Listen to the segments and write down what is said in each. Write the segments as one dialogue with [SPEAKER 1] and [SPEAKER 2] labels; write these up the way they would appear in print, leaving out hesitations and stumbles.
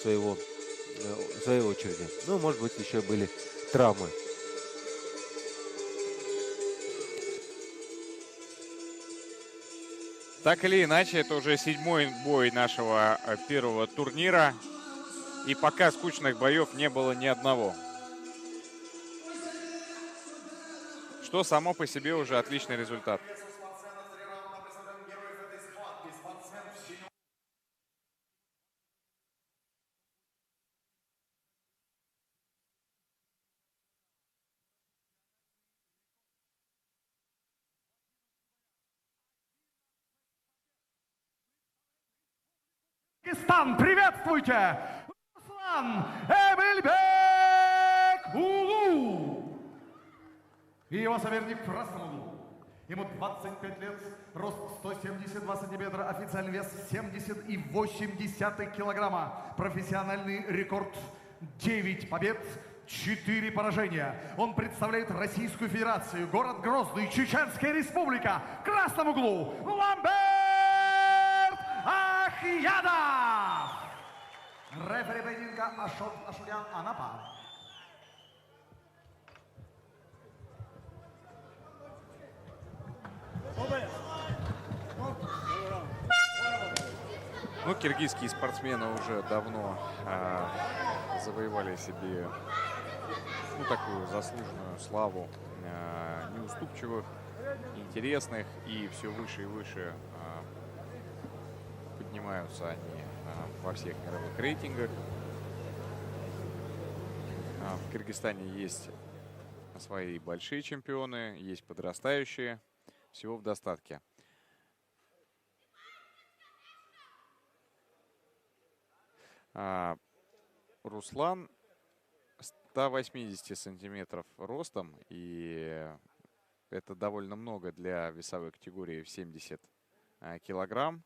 [SPEAKER 1] своей очереди. Ну, может быть, еще были травмы.
[SPEAKER 2] Так или иначе, это уже 7-й бой нашего первого турнира. И пока скучных боев не было ни одного. Что само по себе уже отличный результат.
[SPEAKER 3] Пакистан, приветствуйте! Руслан Эмельбек Улу! И его соперник в красном углу. Ему 25 лет, рост 172 сантиметра, официальный вес 70,8 килограмма. Профессиональный рекорд 9 побед, 4 поражения. Он представляет Российскую Федерацию, город Грозный, Чеченская Республика. В красном углу Ламберт Ахьядов. Рефери поединка Ашурян Анапа.
[SPEAKER 2] Ну, киргизские спортсмены уже давно завоевали себе такую заслуженную славу неуступчивых, интересных, и все выше и выше поднимаются они во всех мировых рейтингах. В Кыргызстане есть свои большие чемпионы, есть подрастающие, всего в достатке. Руслан 180 сантиметров ростом, и это довольно много для весовой категории в 70 килограмм.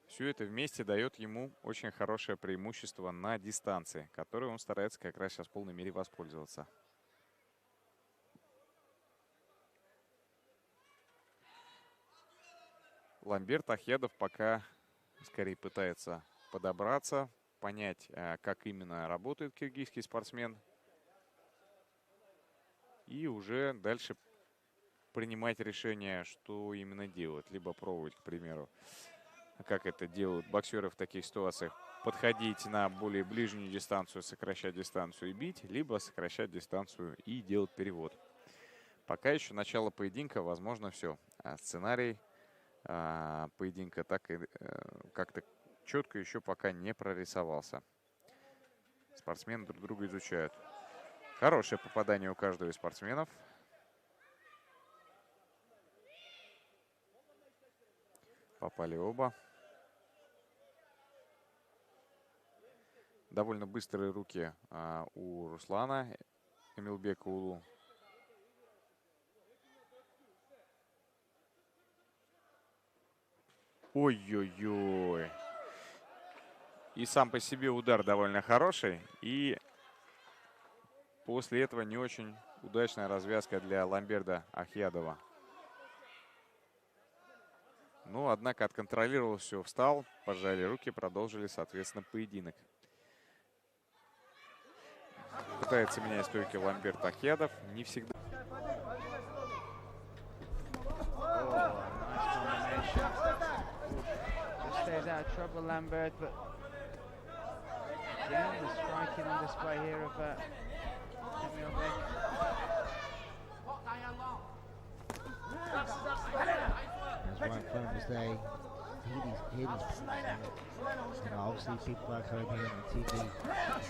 [SPEAKER 2] Все это вместе дает ему очень хорошее преимущество на дистанции, которое он старается как раз сейчас в полной мере воспользоваться. Ламберт Ахьядов пока скорее пытается подобраться, понять, как именно работает киргизский спортсмен, и уже дальше принимать решение, что именно делать. Либо пробовать, к примеру, как это делают боксеры в таких ситуациях, подходить на более ближнюю дистанцию, сокращать дистанцию и бить, либо сокращать дистанцию и делать перевод. Пока еще начало поединка, возможно, все. Сценарий поединка так и как-то четко еще пока не прорисовался. Спортсмены друг друга изучают. Хорошее попадание у каждого из спортсменов. Попали оба. Довольно быстрые руки у Руслана Эмельбека Улу. Ой-ой-ой. И сам по себе удар довольно хороший. И после этого не очень удачная развязка для Ламберта Ахьядова. Ну, однако отконтролировал все, встал, пожали руки, продолжили, соответственно, поединок. Пытается менять стойки Ламберт Ахьядов. Не всегда.
[SPEAKER 4] Stays out of trouble, Lambert, but again, the striking on display here of Emelianbek.
[SPEAKER 5] That's right, Columbus Day. Hit his and obviously people back home here on the TV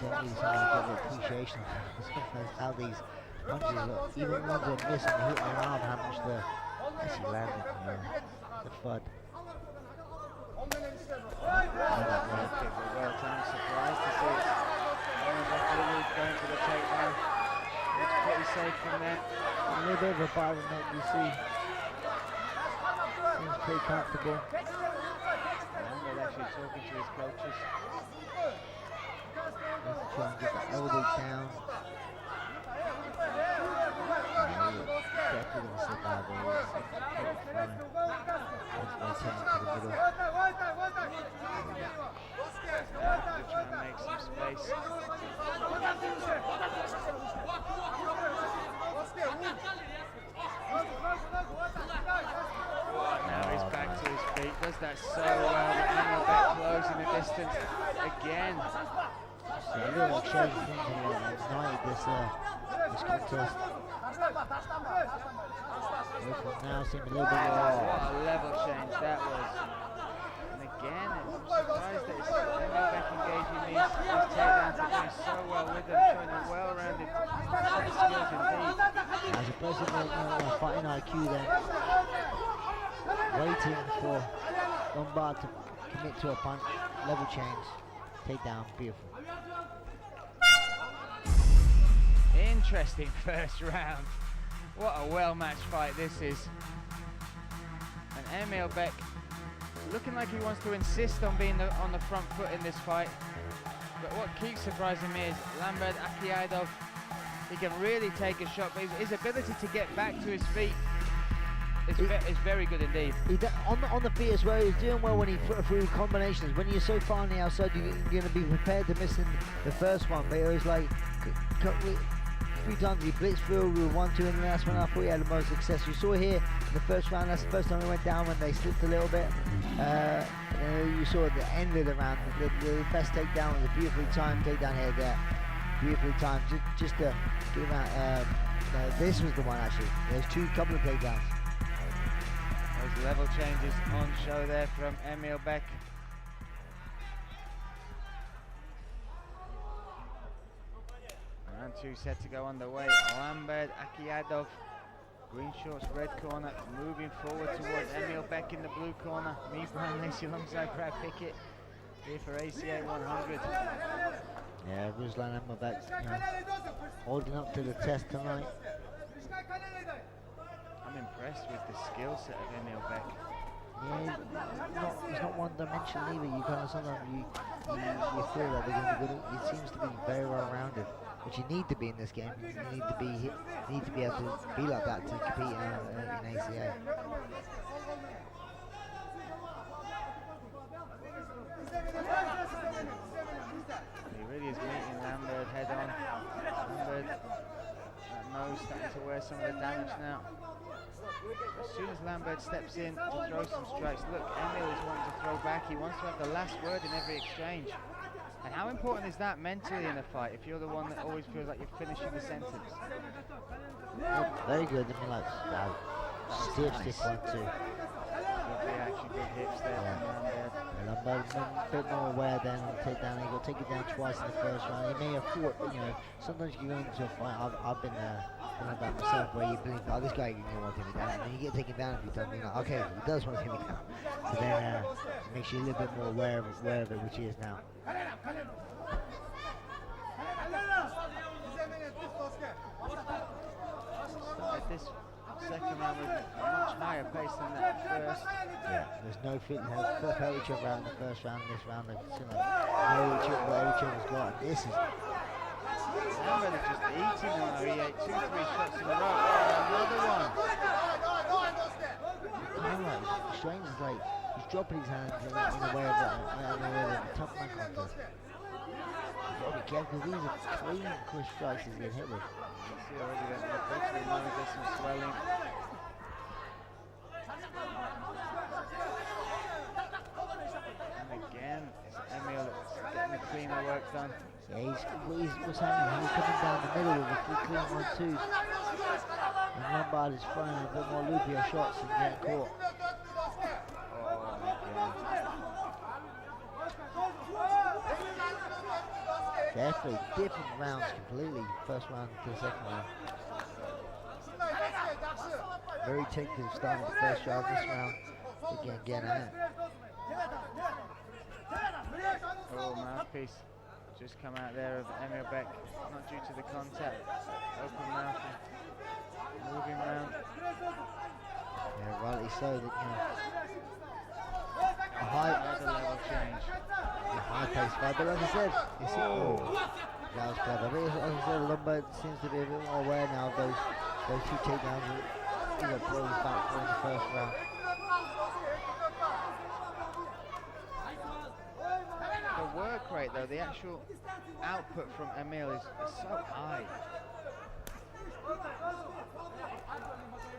[SPEAKER 5] don't really seem to get the appreciation of how these punches look. Even the ones that miss and hit their arm, how much the actually landed the FUD.
[SPEAKER 4] Well timed surprise to see Emelianbek going for the takedown. Looks pretty safe from there.
[SPEAKER 5] A little bit of a bottleneck, you see. Seems pretty comfortable.
[SPEAKER 4] Lambert actually talking to his coaches.
[SPEAKER 5] Let's try and get the elbow down. Definitely gonna sit down there. middle.
[SPEAKER 4] Try and make some space. Now he's back to his feet. Does that so well. The back closing the distance again.
[SPEAKER 5] So a little exchange of things ignited this contest. Now seem a little bit more.
[SPEAKER 4] What a level change that was. And again, I'm surprised that it's Beck engaging these takedowns are doing so well with them, showing a well-rounded skills indeed.
[SPEAKER 5] As a person with fighting IQ then, waiting for Lombard to commit to a punch, level change, takedown, beautiful.
[SPEAKER 4] Interesting first round. What a well-matched fight this is. And Emil Beck looking like he wants to insist on being on the front foot in this fight. But what keeps surprising me is Lambert Akiadov. He can really take a shot, but his ability to get back to his feet is very good indeed.
[SPEAKER 5] On the feet as well, he's doing well when he threw combinations. When you're so far on the outside, you're going to be prepared to miss in the first one. But it was like a few times he blitzed through with 1-2 in the last one. I thought he had the most success. You saw here in the first round, that's the first time he went down when they slipped a little bit. You saw at the end of the round, the best takedown was a beautifully timed takedown here there. Beautifully timed, just to give him out. This was the one actually. There's couple of takedowns.
[SPEAKER 4] Those level changes on show there from Emil Beck. Round 2 set to go underway. Lambert Akiadov, green shorts, red corner, moving forward towards Emil Beck in the blue corner. Me, Brian Lacey alongside Brad Pickett here for ACA 100.
[SPEAKER 5] Yeah, Ruslan Emil Beck, holding up to the test tonight.
[SPEAKER 4] I'm impressed with the skill set of Emil Beck.
[SPEAKER 5] Yeah, he's not one-dimensional either. You kind of sometimes you feel that they're going to be good. It seems to be very well-rounded, which you need to be in this game. You need to be able to be like that to compete in ACA.
[SPEAKER 4] He really is meeting Lambert head on. Lambert, that nose starting to wear some of the damage now. As soon as Lambert steps in to throw some strikes, look, Emil is wanting to throw back. He wants to have the last word in every exchange. And how important is that mentally in a fight if you're the one that always feels like you're finishing the sentence?
[SPEAKER 5] Very good. I mean, like, stiff 1-2.
[SPEAKER 4] Good reaction, good hips there from Lambert.
[SPEAKER 5] Lambert a bit more aware then on the takedown. He got take it down twice in the first round. He may have thought, sometimes you go into a fight. I've been like that myself, where you believe, oh, this guy won't take me down, and then you get taken down a few times. You're like, okay, he does want to take me down. So then makes you a little bit more aware of it, which he is now.
[SPEAKER 4] Started this second round with a much higher pace than that first.
[SPEAKER 5] Yeah, there's no felt each other out in the first round. This round, they've seen what each other's got. This is.
[SPEAKER 4] Lambert is just eating them though. He ate 2-3 shots in a row. Oh, another one.
[SPEAKER 5] Kind of like, strange is like, he's dropping his hands in a way of a tough man contest. You've got to be careful, because these are clean push strikes he's getting hit with.
[SPEAKER 4] You see already that the bridge now there's some swelling. And again, it's Emil that's getting the cleaner work done.
[SPEAKER 5] Yeah, what's happening? He's coming down the middle with a few clean 1-2s. And Lombard is throwing a bit more loopier shots and getting caught. Definitely different rounds completely, first round to the second round. Very tentative start of the first round. This round, again at it.
[SPEAKER 4] Oh, mouthpiece just come out there of Emil Beck, not due to the contact. Open mouth, moving round.
[SPEAKER 5] Yeah, rightly so. A
[SPEAKER 4] Another level change.
[SPEAKER 5] high pace fight, but like I said, that was clever. But as I said, Lombard seems to be a bit more aware now of those two takedowns that he got brought back for in the first round.
[SPEAKER 4] work rate though, the actual output from Emil is so high.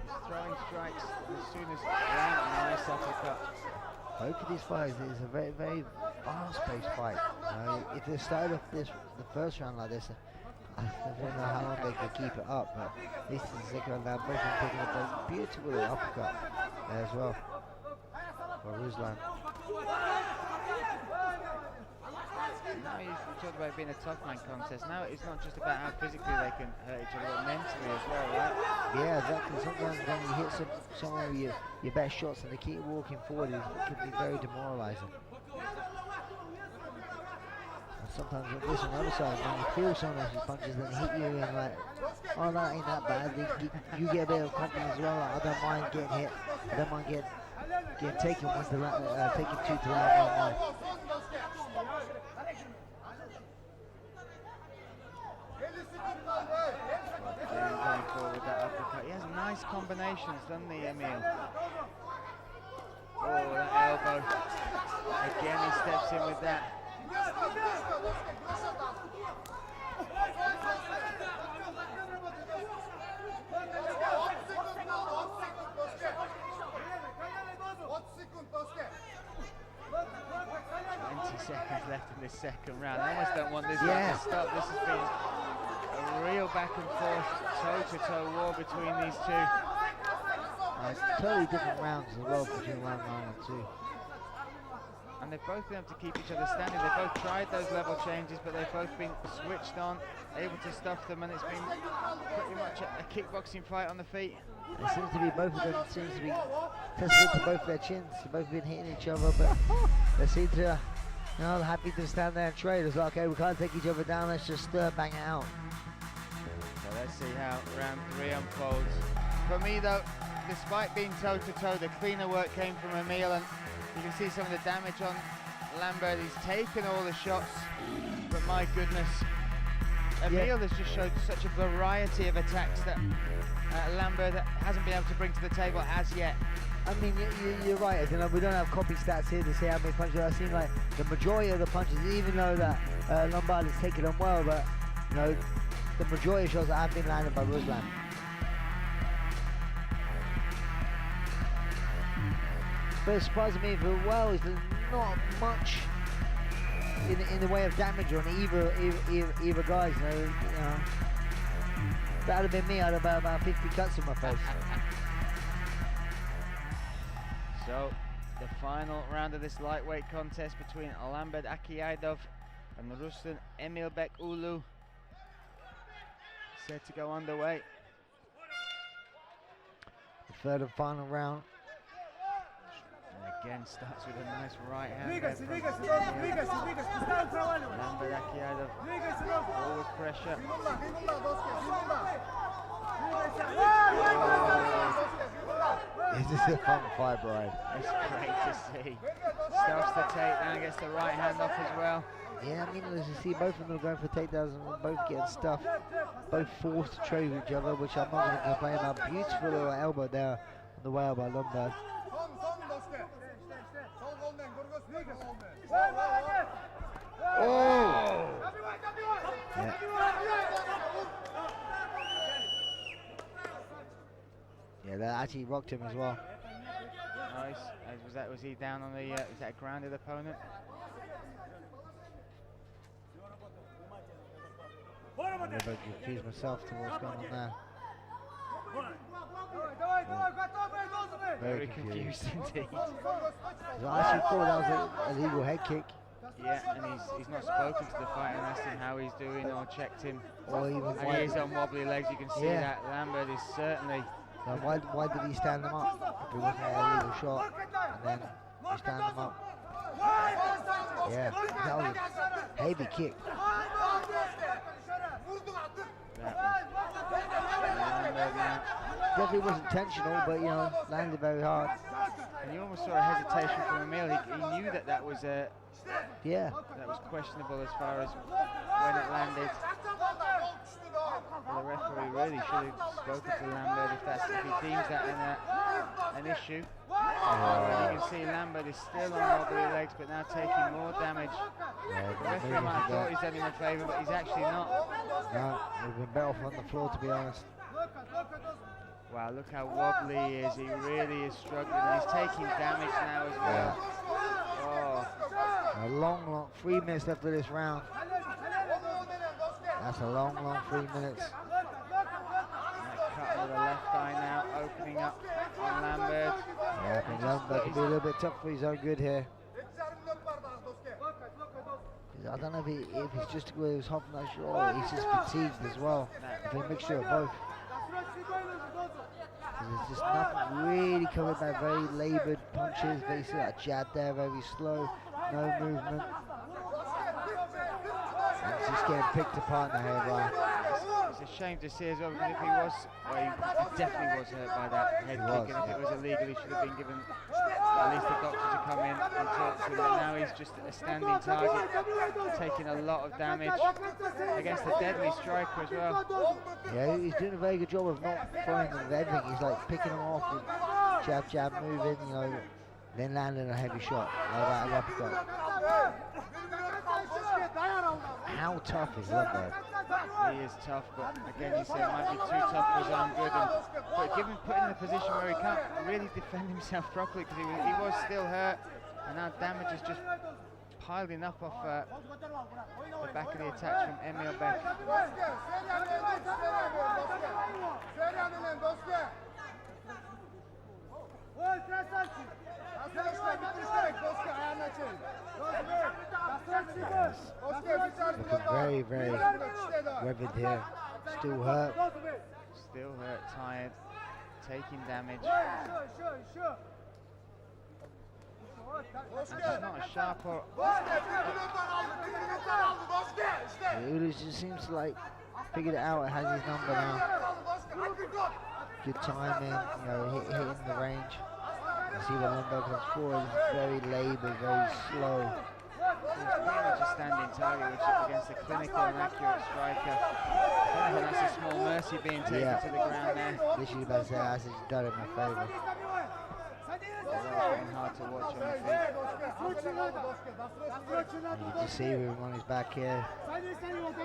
[SPEAKER 4] He's throwing strikes as soon as nice uppercut.
[SPEAKER 5] Both of these fights is a very, very fast-paced fight. If they started off the first round like this, I don't know how long they could keep it up, but this is the second round. Both of them picking up a beautiful uppercut as well for Ruslan.
[SPEAKER 4] Now you talk about being a tough man contest. Now it's not just about how physically they can hurt each other, but mentally as well, right?
[SPEAKER 5] Yeah, exactly. Sometimes when you hit someone with your best shots and they keep walking forward, it can be very demoralizing. And sometimes this on the other side, when you feel someone else's punches, then hit you and like, oh, that ain't that bad. You get a bit of confidence as well. Like, I don't mind getting hit. I don't mind getting taken once the taking two to round 1.
[SPEAKER 4] Going forward with that uppercut. He has nice combinations, doesn't he, Emil? Oh, that elbow. Again, he steps in with that. Seconds left in this second round. I almost don't want this one to stop. This has been a real back and forth, toe-to-toe war between these two.
[SPEAKER 5] Totally different rounds as well between round 9 and 2.
[SPEAKER 4] And they've both been able to keep each other standing. They've both tried those level changes, but they've both been switched on, able to stuff them, and it's been pretty much a kickboxing fight on the feet.
[SPEAKER 5] It seems to be both of them seems to be testament to both their chins. They've both been hitting each other, but they seem to, you know, happy to stand there and trade. It's like, okay, we can't take each other down, let's just bang it out.
[SPEAKER 4] So let's see how round 3 unfolds. For me though, despite being toe-to-toe, the cleaner work came from Emil, and you can see some of the damage on Lambert. He's taken all the shots, but my goodness, Emil has just showed such a variety of attacks that Lambert hasn't been able to bring to the table as yet.
[SPEAKER 5] I mean, you're right. You know, we don't have copy stats here to say how many punches. I've seen like the majority of the punches, even though that Lombard has taken them well, but you know, the majority of shots that have been landed by Ruslan. But it's surprising me for well is there's not much in the way of damage on either guys. You know, that would have been me. I'd have about 50 cuts on my face.
[SPEAKER 4] So, the final round of this lightweight contest between Lambert Akiaidov and Ruslan Emilbek Ulu set to go underway.
[SPEAKER 5] The third and final round.
[SPEAKER 4] And again starts with a nice right hand. Lambert Akiaidov, forward pressure.
[SPEAKER 5] It's just a fun fight, Brian.
[SPEAKER 4] It's great to see. Stuffs the takedown, gets the right hand off as well.
[SPEAKER 5] Yeah, I mean, as you see, both of them going for takedowns and both getting stuffed. Both forced to trade with each other, which I'm not going to complain about. Beautiful little elbow there on the way out by Lombard. Oh! Yeah. Yeah, that actually rocked him as well.
[SPEAKER 4] Nice. Was he down on the? Is that a grounded opponent?
[SPEAKER 5] I never confused myself to what's going on there.
[SPEAKER 4] Very confused indeed.
[SPEAKER 5] I actually thought that was an illegal head kick.
[SPEAKER 4] Yeah, and he's not spoken to the fighter and asked him how he's doing or checked him.
[SPEAKER 5] Or even
[SPEAKER 4] and he is on wobbly legs. You can see that Lambert is certainly.
[SPEAKER 5] Now why did he stand them up? If it wasn't an illegal shot, and then he stand them up. Yeah, that was a heavy kick. Definitely wasn't intentional, but you know, landed very hard.
[SPEAKER 4] And you almost saw a hesitation from Emil. He knew that was that was questionable as far as when it landed. Well, the referee really should have spoken to Lambert if he deems that an issue. And you can see Lambert is still on wobbly legs, but now taking more damage The referee might have thought he's done him a favour, but he's actually not.
[SPEAKER 5] No, he's been better off on the floor, to be honest.
[SPEAKER 4] Wow, look how wobbly he is. He really is struggling. He's taking damage now as well. Oh.
[SPEAKER 5] A long 3 minutes left of this round. That's a long 3 minutes.
[SPEAKER 4] Cut with the left eye now, opening up on Lambert.
[SPEAKER 5] Yeah, I think Lambert can be a little bit tough for his own good here. I don't know if it's just because he was hopping that short or he's just fatigued as well. It's a mixture of both. There's just nothing really coming back, very laboured punches, very that jab there, very slow, no movement. And it's just getting picked apart now here by.
[SPEAKER 4] It's a shame to see as well, because if he was, well, he definitely was hurt by that head kick, and if it was illegal, he should have been given at least a doctor to come in and talk to him. But now he's just a standing target, taking a lot of damage against a deadly striker as well.
[SPEAKER 5] Yeah, he's doing a very good job of not throwing them with everything. He's like picking them off with jab, moving, you know, then landing a heavy shot like that, an uppercut. How tough is Lambert?
[SPEAKER 4] He is tough, but again, you say it might be too tough for his own good. But put in a position where he can't really defend himself properly, because he was still hurt, and now damage is just piling up off the back of the attacks from Emil Beck.
[SPEAKER 5] Looking very weathered here. Still hurt.
[SPEAKER 4] Still hurt, tired, taking damage. It's not a sharp or...
[SPEAKER 5] He just seems to like figured it out, has his number now. Good timing, you know, hitting the range. You see when Lambert comes forward, he's very laboured, very slow.
[SPEAKER 4] He's pretty much a standing target, which against a clinical and accurate striker. I think that's a small mercy being taken to the ground there.
[SPEAKER 5] Literally about to say, I said, done it in my favour.
[SPEAKER 4] Getting hard to watch on the feet.
[SPEAKER 5] You can just see him on his back here.
[SPEAKER 4] Again, look,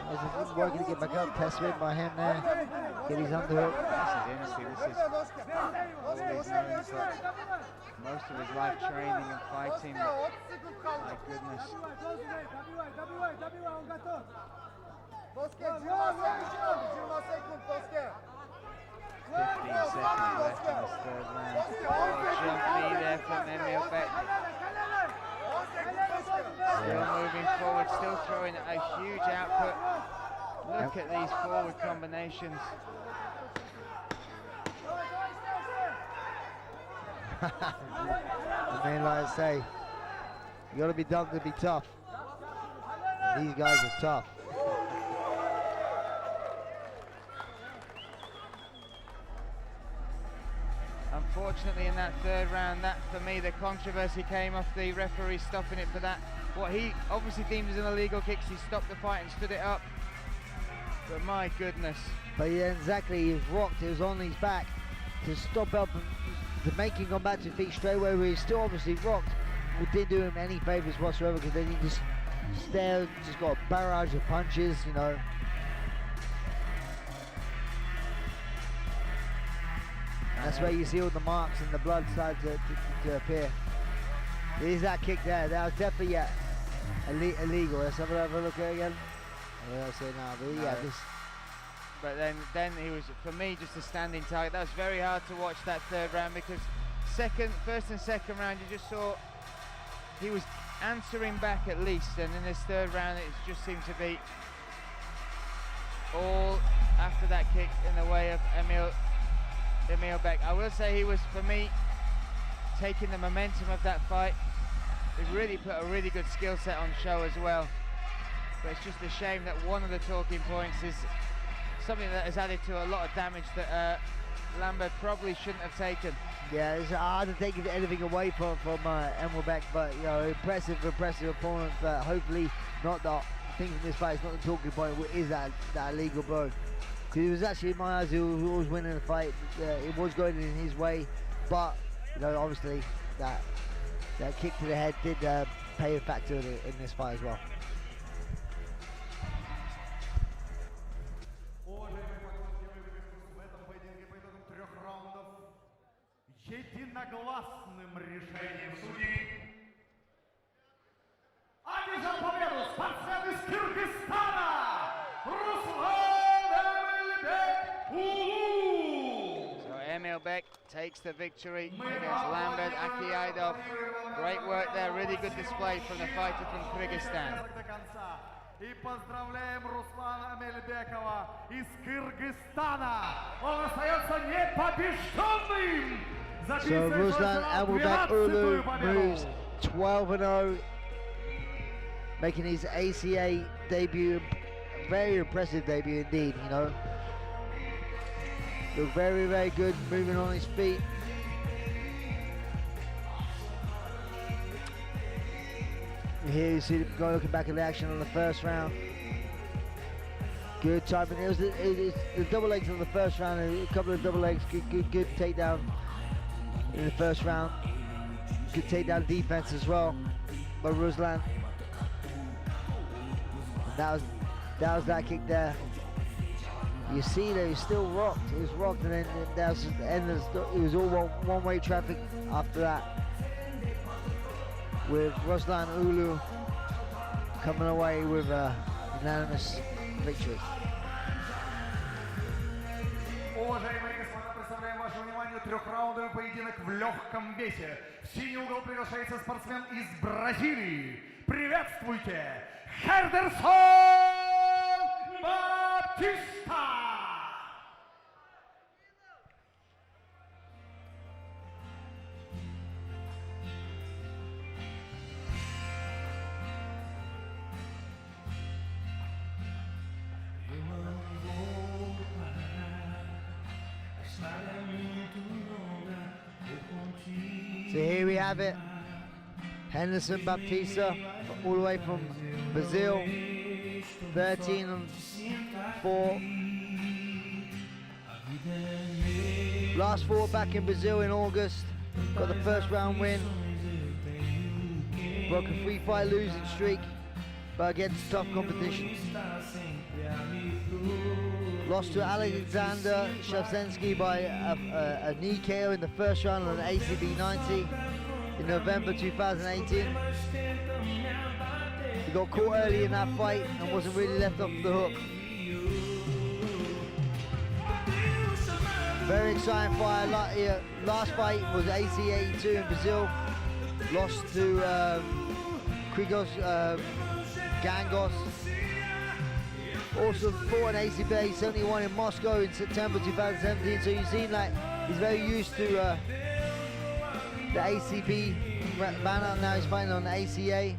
[SPEAKER 5] He's working to get back up, test win by him there. Get his underhook.
[SPEAKER 4] This is all he's known for most of his life, training and fighting. My goodness. 15 seconds left in this third round. Jump knee there from Emil Beck. Still moving forward, still throwing a huge output. Look at these forward combinations.
[SPEAKER 5] I mean, like I say, you got to be dumb to be tough. These guys are tough.
[SPEAKER 4] Unfortunately, in that third round, that for me, the controversy came off the referee stopping it for that. What he obviously deemed as an illegal kick, he stopped the fight and stood it up. But my goodness.
[SPEAKER 5] But yeah, exactly, he was rocked, it was on his back to stop up and to make him come back to feet straight away, where he's still obviously rocked. It didn't do him any favours whatsoever, because then he just stared, just got a barrage of punches, you know. And that's where you see all the marks and the blood start to appear. There's that kick there. That was definitely illegal. Let's have a look at it again. Yeah, I say no, but yeah, this.
[SPEAKER 4] But then he was, for me, just a standing target. That was very hard to watch that third round, because first and second round, you just saw he was answering back at least, and in this third round, it just seemed to be all after that kick in the way of Emil Beck. I will say he was, for me, taking the momentum of that fight. He really put a really good skill set on show as well. But it's just a shame that one of the talking points is something that has added to a lot of damage that Lambert probably shouldn't have taken.
[SPEAKER 5] Yeah, it's hard to take anything away from Emil Beck, but you know, impressive opponent. But hopefully, not the thing from this fight is not the talking point. Is that illegal blow? Because it was actually, in my eyes, he was winning the fight. It was going in his way, but you know, obviously that that kick to the head did pay a factor in this fight as well.
[SPEAKER 3] Единогласным решением судей одержал победу спортсмен из Кыргызстана Руслан Эмилбек.
[SPEAKER 4] So Emilbek takes the victory against Lambert Akiaidov. Great work there, really good display from the fighter from Kyrgyzstan.
[SPEAKER 3] И поздравляем Руслана Эмилбекова из Кыргызстана. Он остается непобежденным.
[SPEAKER 5] So Ruslan Emilbek Ulu moves 12-0, making his ACA debut. Very impressive debut indeed, you know. Looked very, very good, moving on his feet. Here you see the guy looking back at the action on the first round. Good timing. It was the double legs on the first round, a couple of double legs, good takedown in the first round. Good takedown defense as well by Ruslan. That was that kick there. You see that he was still rocked. He was rocked, and then that was the end of the, it was all one-way traffic after that. With Ruslan Ulu coming away with a unanimous victory.
[SPEAKER 3] Уважаемые господа, представляем вашему вниманию трехраундовый поединок в легком весе. В синий угол приглашается спортсмен из Бразилии. Приветствуйте, Хердерсон Батиста!
[SPEAKER 5] So here we have it, Henderson Baptista, all the way from Brazil, 13-4. Last fought back in Brazil in August, got the first round win, broke a 3-fight losing streak, but against tough competition. Lost to Alexander Shavsensky by a knee KO in the first round on an ACB 90 in November 2018. He got caught early in that fight and wasn't really left off the hook. Very exciting fight. Last fight was ACA 82 in Brazil. Lost to Krigos Gangos. Also fought an ACB 71 in Moscow in September 2017, so you've seen like he's very used to the ACB banner. Now he's fighting on the ACA.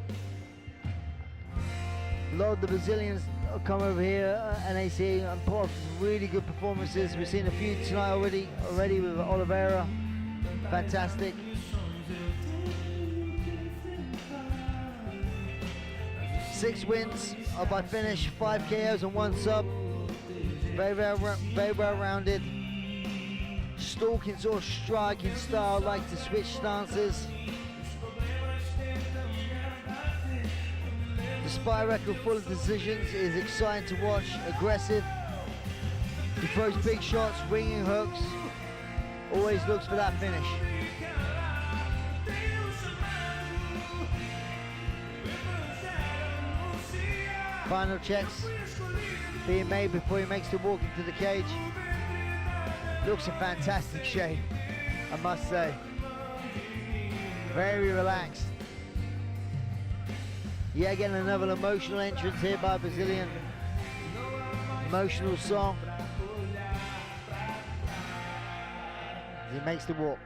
[SPEAKER 5] A lot of the Brazilians come over here and ACA and put off really good performances. We've seen a few tonight already with Oliveira. Fantastic. Six wins by finish, 5 KOs and 1 sub. Very well rounded. Stalking sort of striking style, like to switch stances. Despite a record full of decisions, it is exciting to watch, aggressive. He throws big shots, winging hooks, always looks for that finish. Final checks being made before he makes the walk into the cage. Looks in fantastic shape, I must say. Very relaxed. Yeah, again another emotional entrance here by Brazilian. Emotional song. As he makes the walk.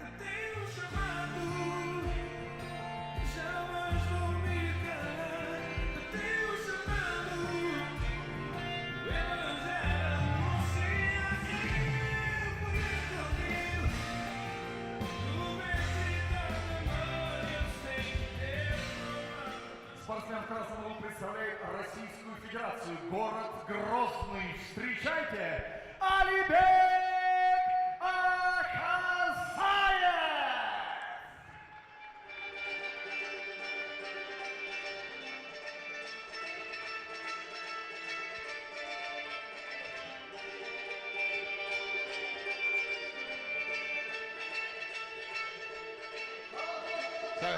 [SPEAKER 3] Спортсмен в красном углу представляет Российскую Федерацию, город Грозный. Встречайте, Алибек Ахазаев!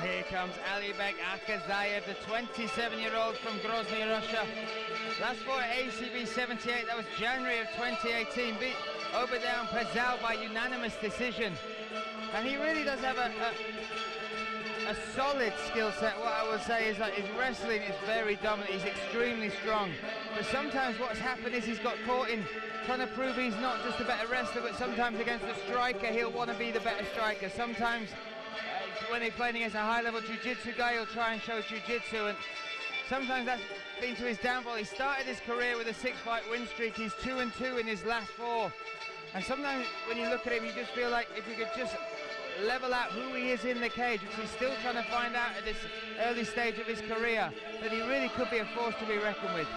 [SPEAKER 4] here comes Alibek Akazayev, the 27-year-old from Grozny, Russia. Last fought at ACB 78, that was January of 2018, beat Obadan Prezal by unanimous decision. And he really does have a solid skill set. What I would say is that his wrestling is very dominant, he's extremely strong. But sometimes what's happened is he's got caught in trying to prove he's not just a better wrestler, but sometimes against the striker, he'll want to be the better striker. Sometimes when he's playing against a high-level jiu-jitsu guy, he'll try and show jiu-jitsu, and sometimes that's been to his downfall. He started his career with a 6-fight win streak. He's 2-2 in his last 4. And sometimes when you look at him, you just feel like if you could just level out who he is in the cage, which he's still trying to find out at this early stage of his career, that he really could be a force to be reckoned with.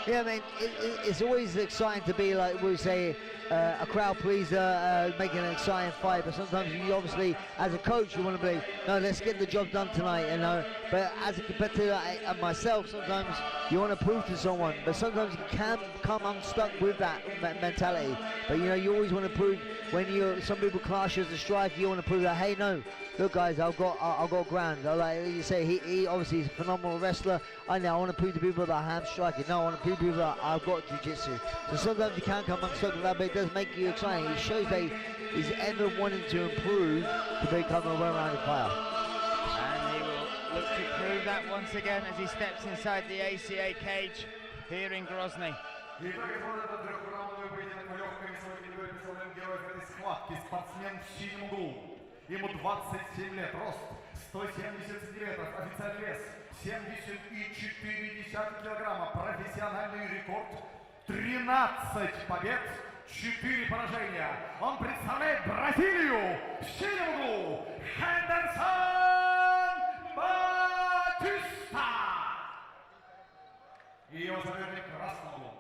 [SPEAKER 5] Yeah, I mean, it's always exciting to be, like we say, a crowd pleaser, making an exciting fight, but sometimes you obviously, as a coach, you want to be, no, let's get the job done tonight, you know. But as a competitor, myself, sometimes you want to prove to someone, but sometimes you can come unstuck with that mentality. But you know, you always want to prove, when some people class you as a striker, you want to prove that, hey, no, look guys, I've got ground. Like you say, he obviously is a phenomenal wrestler. I want to prove to people that I am striking. No, I want to prove to people that I've got jiu-jitsu. So sometimes you can come unstuck with that, but it does make you exciting. It shows that he's ever wanting to improve to become a well-rounded fighter.
[SPEAKER 4] And he will look to prove that once again as he steps inside the ACA cage here in Grozny.
[SPEAKER 3] Спортсмен в синем углу. Ему 27 лет, рост 170 сантиметров, официальный вес 70,4 килограмма, профессиональный рекорд 13 побед, 4 поражения. Он представляет Бразилию в синем углу. Хендерсон Батиста. И его соперник в красном углу.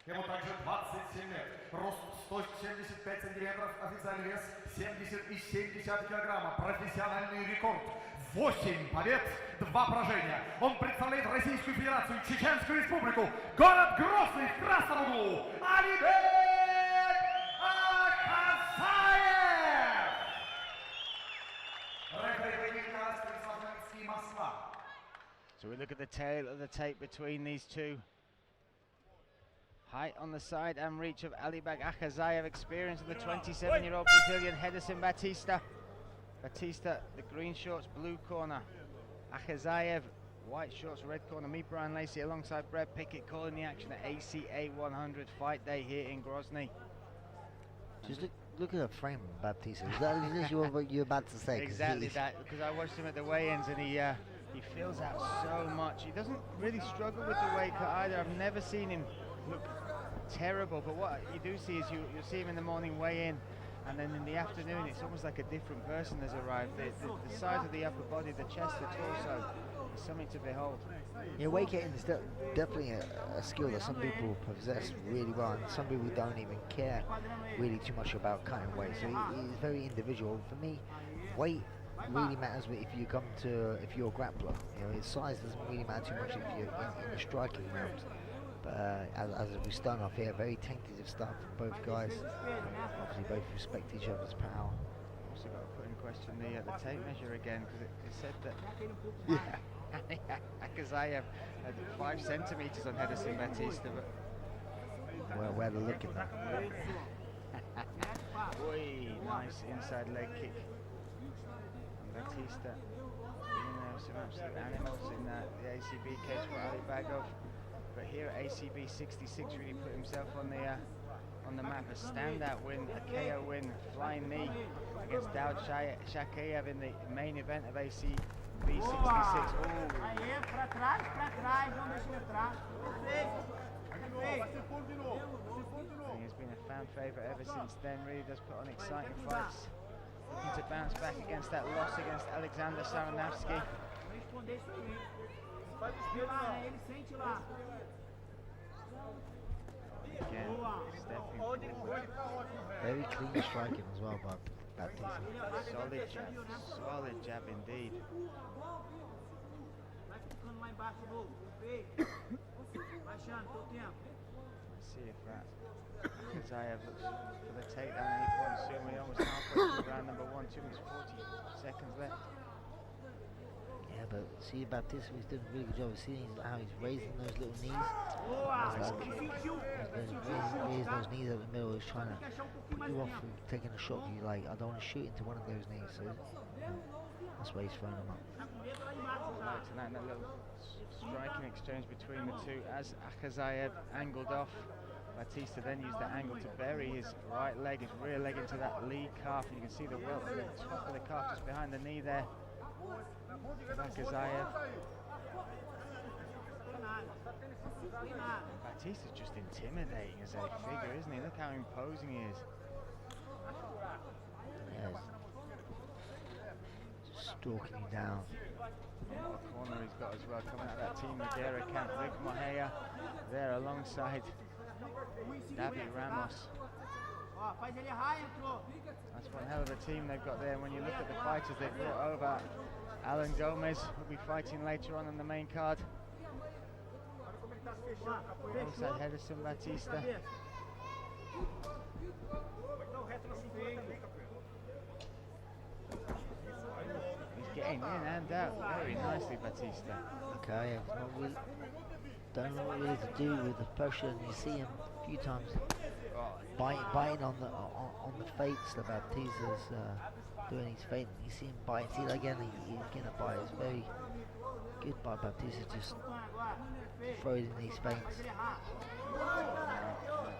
[SPEAKER 3] Ему также 27 лет, рост 175 сантиметров, официальный вес 70,7 килограмма, профессиональный рекорд 8 побед, 2 поражения. Он представляет Российскую Федерацию, Чеченскую Республику, город Грозный в красном углу, Алибек Акасаев! Рефери Станислав Москва.
[SPEAKER 4] So we look at the tail of the tape between these two. Height on the side and reach of Alibek Akazayev, experience of the 27-year-old Brazilian Henderson Batista. Batista, the green shorts, blue corner. Akazayev, white shorts, red corner. Me, Brian Lacey, alongside Brad Pickett, calling the action at ACA 100 fight day here in Grozny.
[SPEAKER 5] Just look at the frame, Batista. Is that what you're about to say?
[SPEAKER 4] Exactly that, because I watched him at the weigh-ins and he fills out so much. He doesn't really struggle with the weight cut either. I've never seen him look terrible, but what you do see is you'll see him in the morning weigh-in, and then in the afternoon it's almost like a different person has arrived. The size of the upper body, the chest, the torso is something to behold.
[SPEAKER 5] Yeah, weight cutting is definitely a skill that some people possess really well, and some people don't even care really too much about cutting weight. So it's very individual. For me, weight really matters if you're a grappler. You know, his size doesn't really matter too much if you're in a striking round. But as we start off here, very tentative start from both guys. Obviously both respect each other's power.
[SPEAKER 4] Also got to put in question the tape measure again, because it said that Akazayev had 5 centimeters on Henderson Batista, but
[SPEAKER 5] where they're looking at.
[SPEAKER 4] Boy, nice inside leg kick. And Batista being some absolute animals in the ACB cage for Ali Bagov. But here at ACB 66 really put himself on the map. A standout win, a KO win, flying knee against Daud Shakayev in the main event of ACB 66. He's been a fan favourite ever since then, really does put on exciting fights. Looking to bounce back against that loss against Alexander Saranavsky. Again, stepping
[SPEAKER 5] very clean striking as well, but Batista.
[SPEAKER 4] Solid jab indeed. Let's see if that Akazayev looks for the takedown any point soon. We're almost halfway through round number 1, 2 minutes 40 seconds left.
[SPEAKER 5] Yeah, but see Batista, he's doing a really good job of seeing how he's raising those little knees. Raising those knees at the middle, he's trying to put you off from taking a shot. You like, I don't want to shoot into one of those knees, so that's why he's throwing them up.
[SPEAKER 4] Right, and that little striking exchange between the two as Akazayev angled off. Batista then used that angle to bury his right leg, his rear leg into that lead calf, and you can see the welt at the top of the calf just behind the knee there. Akazayev. Batista's just intimidating as a figure, isn't he? Look how imposing he is.
[SPEAKER 5] Yeah, just stalking you down.
[SPEAKER 4] What a corner he's got as well, coming out of that Team Madeira camp. Rick Mohea there alongside David Ramos. That's one hell of a team they've got there. When you look at the fighters they've brought over, Alan Gomez will be fighting later on in the main card. Alongside Henderson Batista. He's getting in and out very nicely, Batista.
[SPEAKER 5] Okay, don't know what really to do with the pressure, and you see him a few times biting on the feints that Batista's doing his feint. You see him bite. See that again? He's gonna bite. It's very good by Batista, just throws in these feints.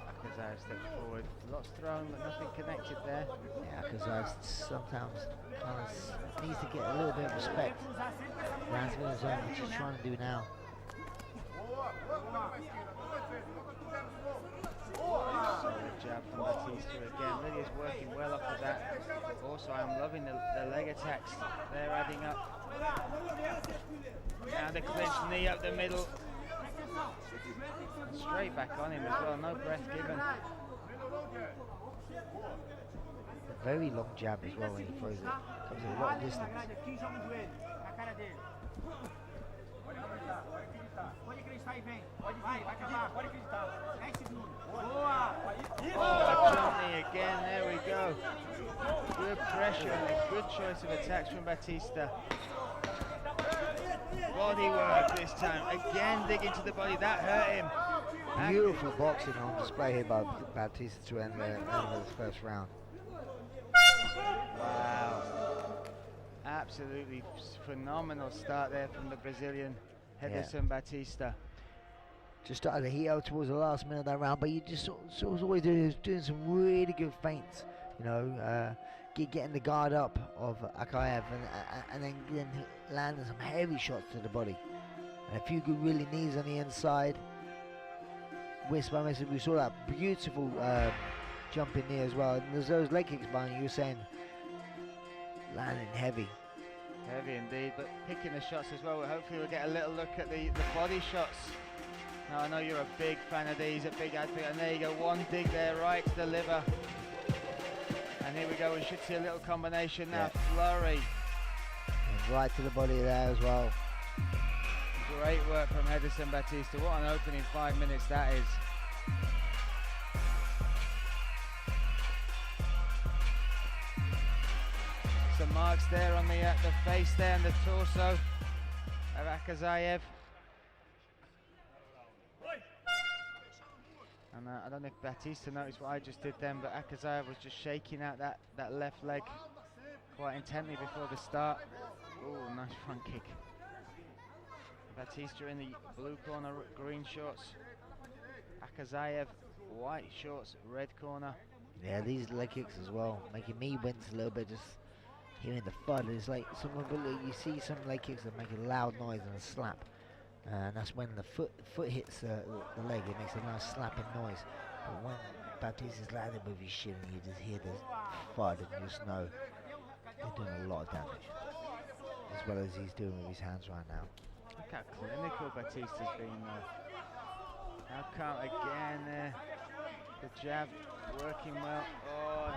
[SPEAKER 4] Akazayev steps forward. Lots thrown, but nothing connected there.
[SPEAKER 5] Yeah, Akazayev sometimes kind of needs to get a little bit of respect. Lands in his zone, which he's trying to do now.
[SPEAKER 4] Solid jab from Batista again. Really is working well off of that. Also, I'm loving the leg attacks. They're adding up. Now the clinch knee up the middle. And straight back on him as well. No breath given.
[SPEAKER 5] A very long jab as well when he throws it. Comes a lot of distance.
[SPEAKER 4] Oh, Johnny again, there we go. Good pressure and a good choice of attacks from Batista. Body work this time. Again digging to the body, that hurt him.
[SPEAKER 5] Beautiful boxing on display here by Batista to end the first round.
[SPEAKER 4] Wow. Absolutely phenomenal start there from the Brazilian Henderson Batista.
[SPEAKER 5] Just started to heat up towards the last minute of that round, but you just was always doing some really good feints, you know, getting the guard up of Akayev and then landing some heavy shots to the body. And a few good really knees on the inside. We saw that beautiful jumping knee as well. And there's those leg kicks, Brian, you were saying, landing heavy.
[SPEAKER 4] Heavy indeed, but picking the shots as well. Hopefully we'll get a little look at the body shots. Now I know you're a big fan of these, a big advocate, and there you go, one dig there right to the liver. And here we go, we should see a little combination now, flurry.
[SPEAKER 5] And right to the body there as well.
[SPEAKER 4] Great work from Henderson Batista, what an opening 5 minutes that is. Some marks there on the face there and the torso of Akazayev. And I don't know if Batista noticed what I just did then, but Akazayev was just shaking out that left leg quite intently before the start. Oh, nice front kick. Batista in the blue corner, green shorts. Akazayev, white shorts, red corner.
[SPEAKER 5] Yeah, these leg kicks as well, making me wince a little bit just hearing the thud. It's like you see some leg kicks that make a loud noise and a slap. And that's when the foot hits the leg, it makes a nice slapping noise. But when Batista's landing with his shin and you just hear the thud and you just know they're doing a lot of damage. As well as he's doing with his hands right now.
[SPEAKER 4] Look how clinical Batista's been there. How come again there, the jab working well. Oh.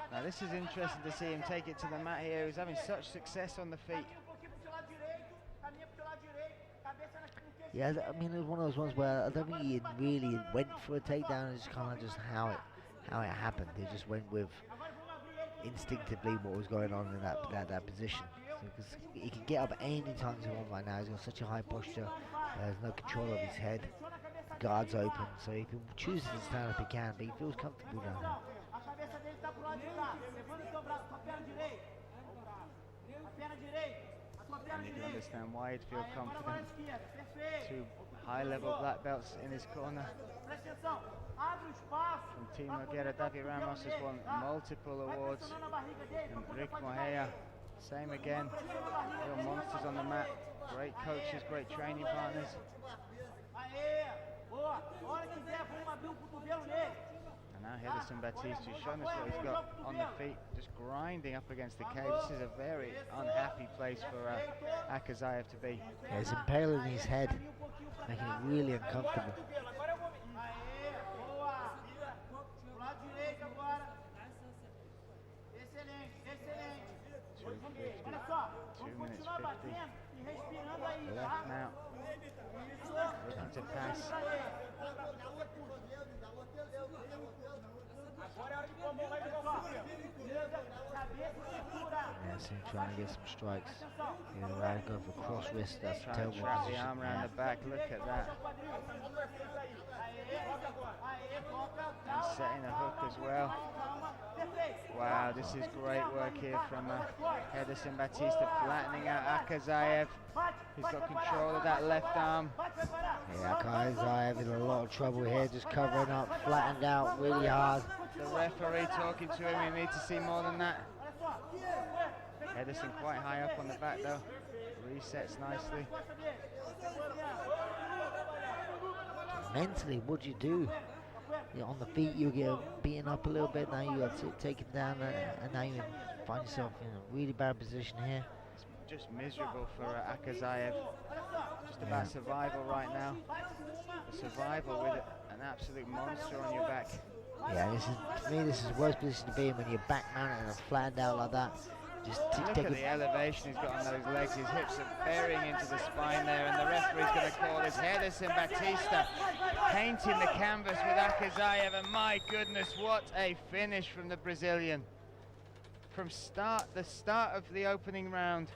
[SPEAKER 4] Now this is interesting to see him take it to the mat here. He's having such success on the feet.
[SPEAKER 5] Yeah, I mean, it was one of those ones where I don't think he really went for a takedown. It's kind of just how it happened. He just went with instinctively what was going on in that position. Because he can get up any time he wants right now. He's got such a high posture. There's no control of his head. The guard's open, so if he chooses to stand up, he can, but he feels comfortable down there.
[SPEAKER 4] And you can understand why he'd feel confident. 2 high-level black belts in his corner. From Team Nogueira, David Ramos has won multiple awards. And Rick Mohea, same again. Real monsters on the mat. Great coaches, great training partners. And now Henderson Batista has shown us what he's got on the feet, just grinding up against the cage. This is a very unhappy place for Akazaev to be.
[SPEAKER 5] Yeah, he's impaling his head, making it really uncomfortable.
[SPEAKER 4] 2 minutes 50. Left now. Looking to pass.
[SPEAKER 5] Yeah, so trying to get some strikes. Yeah, right, go for cross wrist. That's
[SPEAKER 4] Trying
[SPEAKER 5] terrible
[SPEAKER 4] to trap
[SPEAKER 5] position.
[SPEAKER 4] the arm around the back. Look at that. And setting a hook as well. Wow, this is great work here from Henderson Batista, flattening out Akazaev. He's got control of that left arm.
[SPEAKER 5] Yeah, Akazaev in a lot of trouble here, just covering up, flattened out really hard.
[SPEAKER 4] The referee talking to him, you need to see more than that. Henderson quite high up on the back though. Resets nicely.
[SPEAKER 5] Mentally, what do you do? Yeah, on the feet, you get beaten up a little bit. Now you have to take him down, and now you find yourself in a really bad position here.
[SPEAKER 4] It's just miserable for Akazaev. Just about survival right now. The survival with an absolute monster on your back.
[SPEAKER 5] Yeah, this is, to me, this is the worst position to be in when you're back mounted and flattened out like that. Just
[SPEAKER 4] Look
[SPEAKER 5] take
[SPEAKER 4] at the elevation he's got on those legs. His hips are burying into the spine there, and the referee's going to call this. Henderson Batista painting the canvas with Akazaev, and my goodness, what a finish from the Brazilian. From the start of the opening round,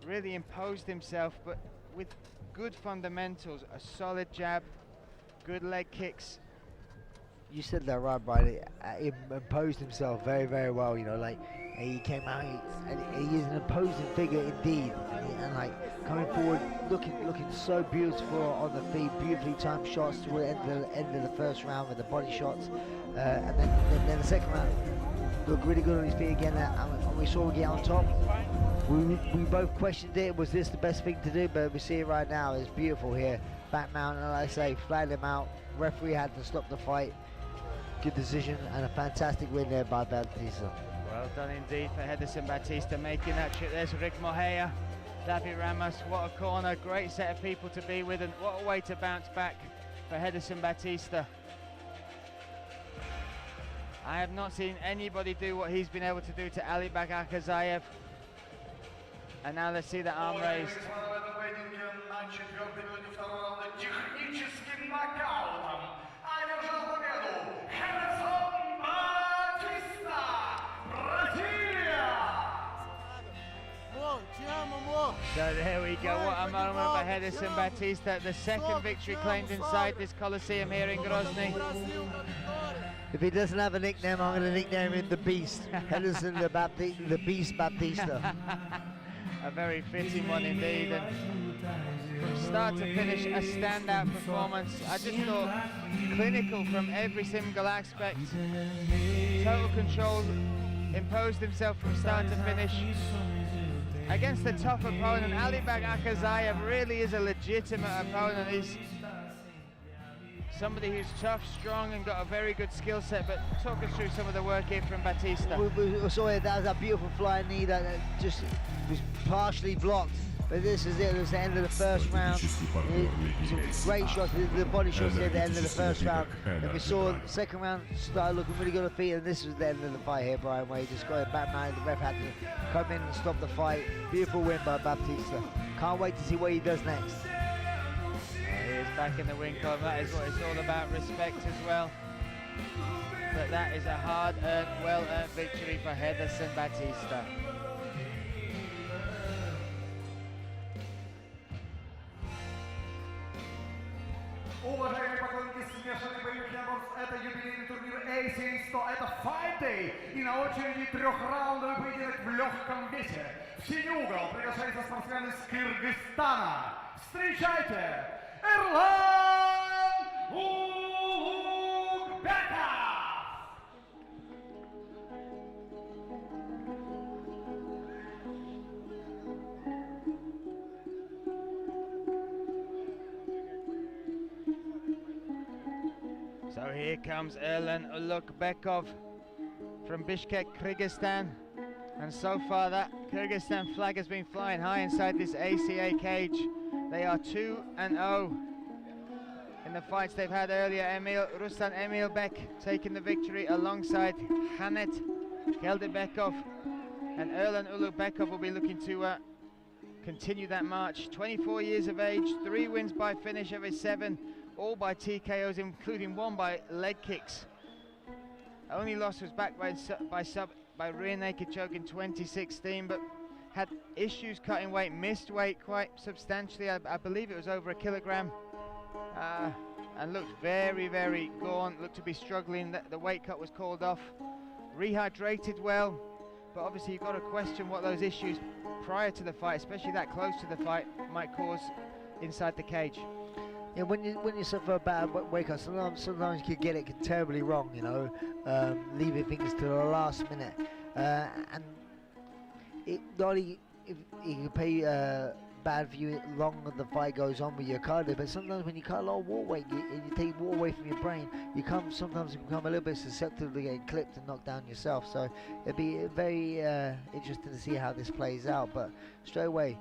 [SPEAKER 4] really imposed himself, but with good fundamentals, a solid jab, good leg kicks.
[SPEAKER 5] You said that right, Brian. He imposed himself very, very well. You know, like he came out, and he is an imposing figure indeed. And like coming forward, looking so beautiful on the feet, beautifully timed shots toward the end of the first round with the body shots, and then the second round looked really good on his feet again. And we saw him get on top. We both questioned it. Was this the best thing to do? But we see it right now. It's beautiful here. Back mount, and like I say, flattened him out. Referee had to stop the fight. Good decision and a fantastic win there by Batista.
[SPEAKER 4] Well done indeed for Henderson Batista making that trip. There's Rick Mohea, David Ramos, what a corner, great set of people to be with, and what a way to bounce back for Henderson Batista. I have not seen anybody do what he's been able to do to Alibek Akazaev. And now let's see the arm raised. So there we go, what a moment for Henderson Batista, the second victory claimed inside this Coliseum here in Grozny.
[SPEAKER 5] If he doesn't have a nickname, I'm going to nickname him the Beast. Henderson the Beast Batista.
[SPEAKER 4] A very fitting one indeed, and from start to finish, a standout performance. I just thought clinical from every single aspect. Total control, imposed himself from start to finish. Against a tough opponent, Alibek Akazaev really is a legitimate opponent. He's somebody who's tough, strong, and got a very good skill set. But talk us through some of the work here from Batista.
[SPEAKER 5] We saw it, that was a beautiful flying knee that just was partially blocked. But this is it, it was the end of the first round. Great shots, the body shots at the end of the first round. And we saw the second round started looking really good on feet, and this was the end of the fight here, Brian, where he just got it back mounted. The ref had to come in and stop the fight. Beautiful win by Batista. Can't wait to see what he does next.
[SPEAKER 4] He is back in the win column. That is what it's all about, respect as well. But that is a hard-earned, well-earned victory for Henderson Batista.
[SPEAKER 3] Уважаемые поклонники смешанных боевых единоборств, это юбилейный турнир ACA 100, это Fight Day, и на очереди трехраундовый поединок в легком весе. В синий угол приглашается спортсмен из Кыргызстана. Встречайте, Эрлан Улугбеков!
[SPEAKER 4] So here comes Erlan Ulukbekov from Bishkek, Kyrgyzstan. And so far that Kyrgyzstan flag has been flying high inside this ACA cage. They are 2-0 in the fights they've had earlier. Ruslan Emilbek taking the victory alongside Hanet Geldebekov. And Erlan Ulukbekov will be looking to continue that march. 24 years of age, 3 wins by finish of his 7. All by TKOs, including 1 by leg kicks. Only loss was backed by rear naked choke in 2016, but had issues cutting weight, missed weight quite substantially. I believe it was over 1 kilogram, and looked very, very gaunt. Looked to be struggling. The weight cut was called off. Rehydrated well, but obviously you've got to question what those issues prior to the fight, especially that close to the fight, might cause inside the cage.
[SPEAKER 5] Yeah, when you suffer a bad wake up, sometimes you could get it terribly wrong, you know, leaving things to the last minute, and it not only if you can pay bad for you longer the fight goes on with your cardio, but sometimes when you cut a lot of water weight and you take water away from your brain, sometimes you become a little bit susceptible to getting clipped and knocked down yourself. So it'd be very interesting to see how this plays out. But straight away,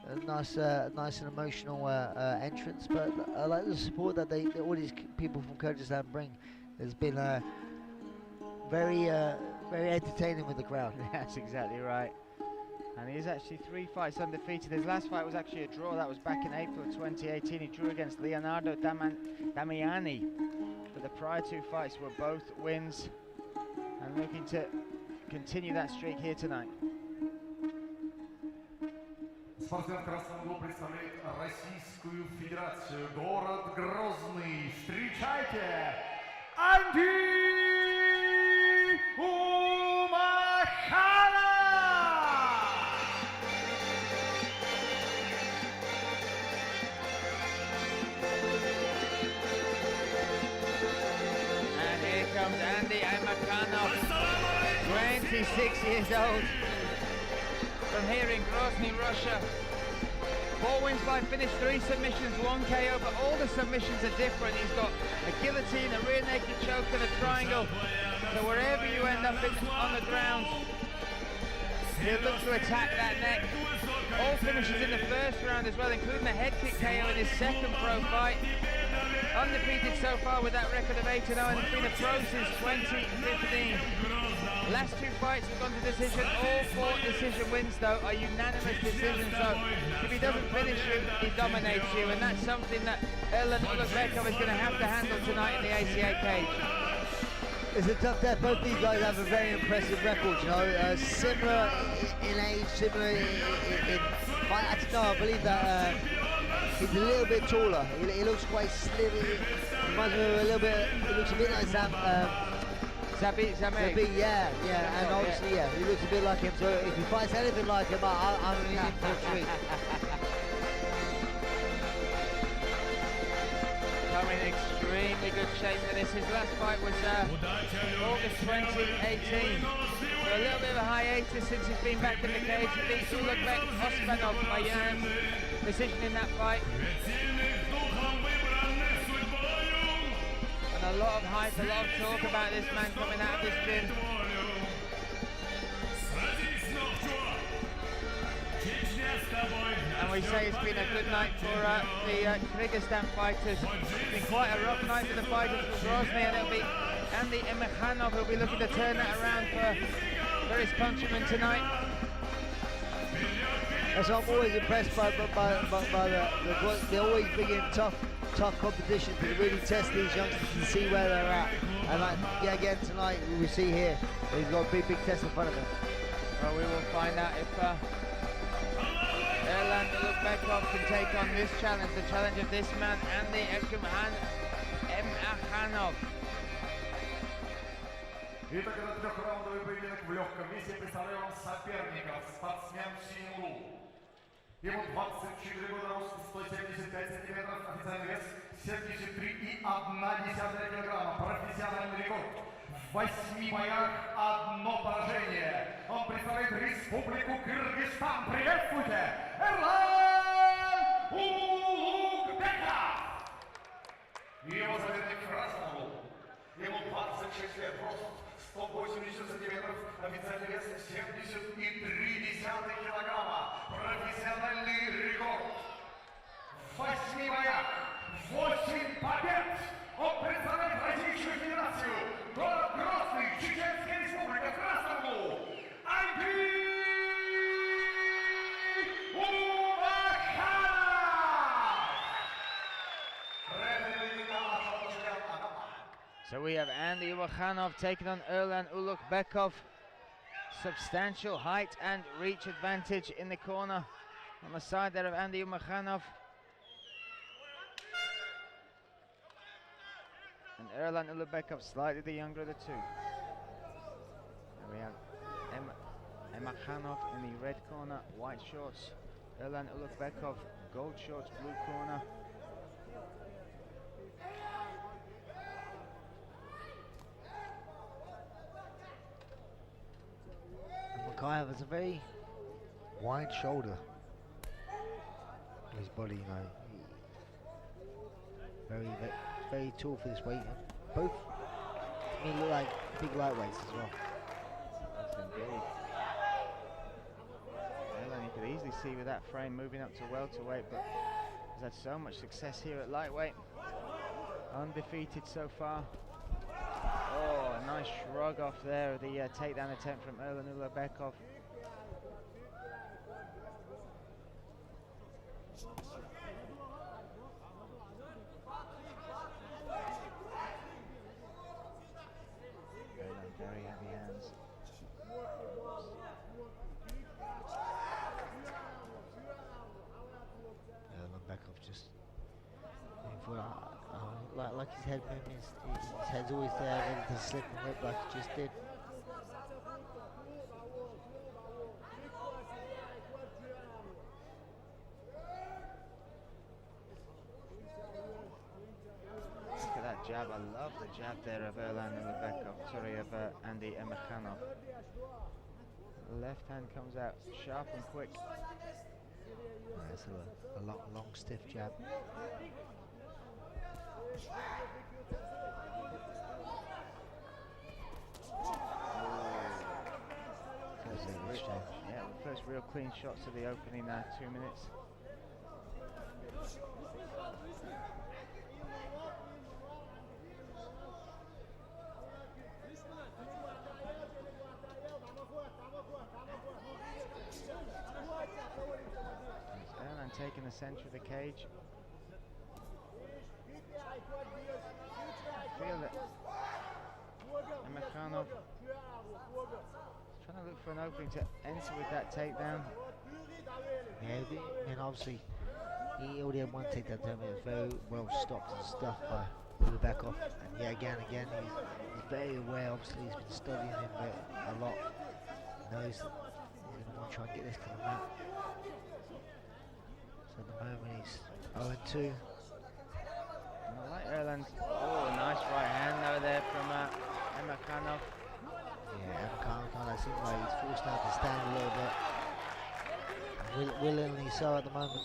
[SPEAKER 5] a nice and emotional entrance, but I like the support that all these people from Kyrgyzstan bring. It's been very entertaining with the crowd.
[SPEAKER 4] That's exactly right. And he's actually 3 fights undefeated. His last fight was actually a draw. That was back in April 2018. He drew against Leonardo Damiani. But the prior 2 fights were both wins, and looking to continue that streak here tonight.
[SPEAKER 3] Спортсмен в красном углу представляет Российскую Федерацию, город Грозный. Встречайте, Анди Умахана!
[SPEAKER 4] And here comes Andy Amakhanov, 26 years old. From here in Grozny, Russia. 4 wins by finish, 3 submissions, 1 KO, but all the submissions are different. He's got a guillotine, a rear naked choke, and a triangle. So wherever you end up on the ground, he'll look to attack that neck. All finishes in the first round as well, including a head kick KO in his second pro fight. Undefeated so far with that record of 8-0, and has been a pro since 2015. Last 2 fights have gone to decision. All 4 decision wins, though, are unanimous decisions. So if he doesn't finish you, he dominates you, and that's something that Erlan Ulukbekov is going to have to handle tonight in the ACA cage.
[SPEAKER 5] It's a tough death. Both these guys have a very impressive record, you know, similar in age, similar in fight. I believe that he's a little bit taller. He looks quite slim. He reminds me of a little bit. He looks a bit like Zabit, yeah, and obviously, yeah, he looks a bit like him. So if he fights anything like him, I'm in for a treat.
[SPEAKER 4] Come in extremely good shape for this. His last fight was August 2018. So a little bit of a hiatus since he's been back in the cage. He beat Ulukbek Osmanov by unanimous decision in that fight. A lot of hype, a lot of talk about this man coming out of this gym. And we say it's been a good night for the Kyrgyzstan fighters. It's been quite a rough night for the fighters from Grozny, and it'll be Andy Amakhanov who'll be looking to turn that around for his countrymen tonight.
[SPEAKER 5] That's what I'm always impressed by they always bring in tough competition to really test these youngsters and see where they're at. And yeah, again tonight we see here he's got a big test in front of him.
[SPEAKER 4] Well, we will find out if Erlan Ulukbekov can take on this challenge, the challenge of this man, Andy Emakhanov.
[SPEAKER 3] Итак, это трехраундовый поединок в легком весе. Представляю вам соперников. Спортсмен в синем углу. Ему 24 года, рост 175 сантиметров, официальный вес 73,1 килограмма. Профессиональный рекорд. В 8 боях одно поражение. Он представляет Республику Кыргызстан. Приветствуйте! Эрлан Улукбеков! Его соперник в красном углу. Ему 26 лет, рост 180 сантиметров, официальный вес 70,3 килограмма. Профессиональный рекорд. В 8 боях 8 побед. Он представляет Российскую Федерацию. Город Грозный, Чеченская Республика, в красном углу. Андрей
[SPEAKER 4] So we have Andy Emakhanov taking on Erlan Ulukbekov. Substantial height and reach advantage in the corner on the side there of Andy Emakhanov. And Erlan Ulukbekov, slightly the younger of the two. And we have Emakhanov in the red corner, white shorts. Erlan Ulukbekov, gold shorts, blue corner.
[SPEAKER 5] Makayev has a very wide shoulder. His body, you know, very tall for this weight. Both to me look like big lightweights as well.
[SPEAKER 4] Yes, indeed. Erlan, you could easily see with that frame moving up to welterweight, but has had so much success here at lightweight. Undefeated so far. Oh, a nice shrug off there, the takedown attempt from Erlan Ulukbekov. Erlan, very heavy hands.
[SPEAKER 5] Ulukbekov just like his head movements, his head's always there, ready to slip and rip like he just did.
[SPEAKER 4] Look at that jab, I love the jab there of Erlan Ulukbekov, sorry, of Andy Emakhanov. The left hand comes out sharp and quick.
[SPEAKER 5] That's a long, stiff jab.
[SPEAKER 4] Yeah, the first real clean shots of the opening 2 minutes. Erlan taking the centre of the cage. I feel that Emakhanov trying to look for an opening to enter with that takedown.
[SPEAKER 5] Yeah, and obviously he already had one takedown to him. It was very well stopped and stuffed by Ulukbekov. And yeah, again, he's very aware. Obviously, he's been studying him a lot. Knows that he's going to want to try and get this to the mat. So at the moment he's 0-2.
[SPEAKER 4] I like Erlan's. Oh, nice right hand though there from Emakhanov.
[SPEAKER 5] Yeah, Emakhanov seems like he's forced now to stand a little bit. Willingly so at the moment.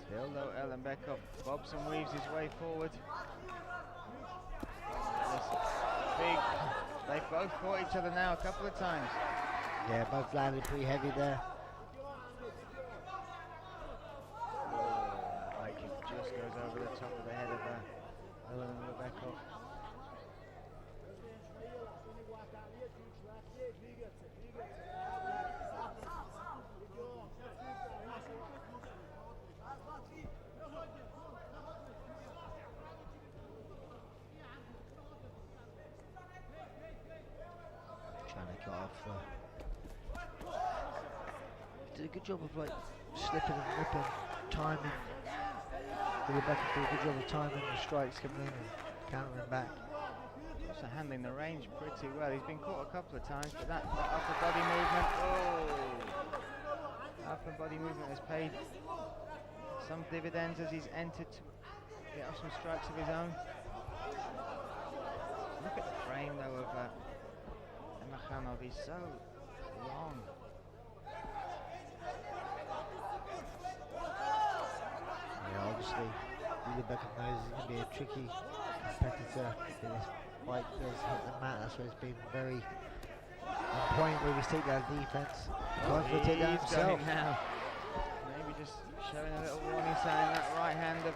[SPEAKER 4] Still though, Ulukbekov bobs and weaves his way forward. Big. They've both fought each other now a couple of times.
[SPEAKER 5] Yeah, both landed pretty heavy there. over the top of the head of Erlen Ulubekov. Trying to get off did a good job of like slipping and nipping, timing. Ulubekov did a good job of timing the strikes coming in and countering back.
[SPEAKER 4] Also handling the range pretty well. He's been caught a couple of times, but that upper body movement, upper body movement has paid some dividends as he's entered to get off some strikes of his own. Look at the frame though of Emakhanov, he's so long.
[SPEAKER 5] Yeah, obviously, Ulubekov knows he's going to be a tricky competitor. If this fight does hit the mat, that's where it's been very on point with his takedown defense. Going for a takedown himself.
[SPEAKER 4] Now. Maybe just showing a little warning sign. That right hand of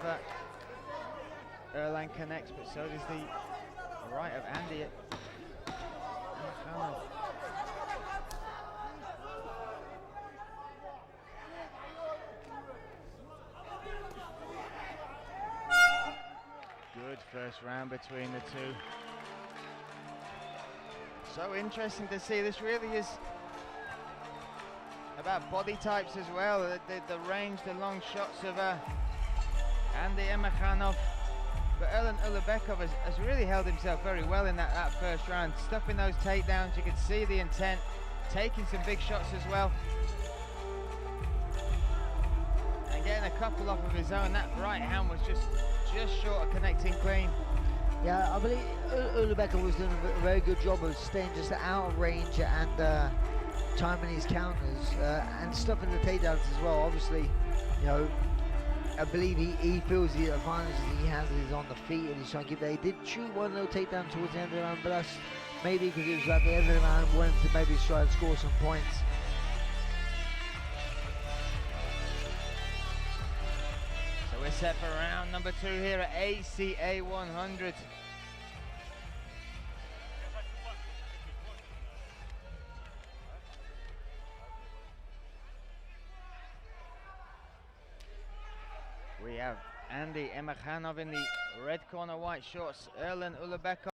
[SPEAKER 4] Erlang connects, but so does the right of Andy. Good first round between the two. So interesting to see. This really is about body types as well. The range, the long shots of Andy Emakhanov. But Erlen Ulubekov has really held himself very well in that first round. Stuffing those takedowns, you can see the intent. Taking some big shots as well. And getting a couple off of his own. That right hand was just short of connecting clean.
[SPEAKER 5] Yeah, I believe Ulubekov was doing a very good job of staying just out of range and timing his counters and stuffing the takedowns as well. Obviously, you know, I believe he feels the advantage he has is on the feet and he's trying to give that. He did shoot one little takedown towards the end of the round, but that's maybe because it was at the end of the round, wanted to maybe try and score some points.
[SPEAKER 4] So we're set for round number 2 here at ACA 100. We have Andy Emakhanov in the red corner, white shorts. Erlen Ulubekov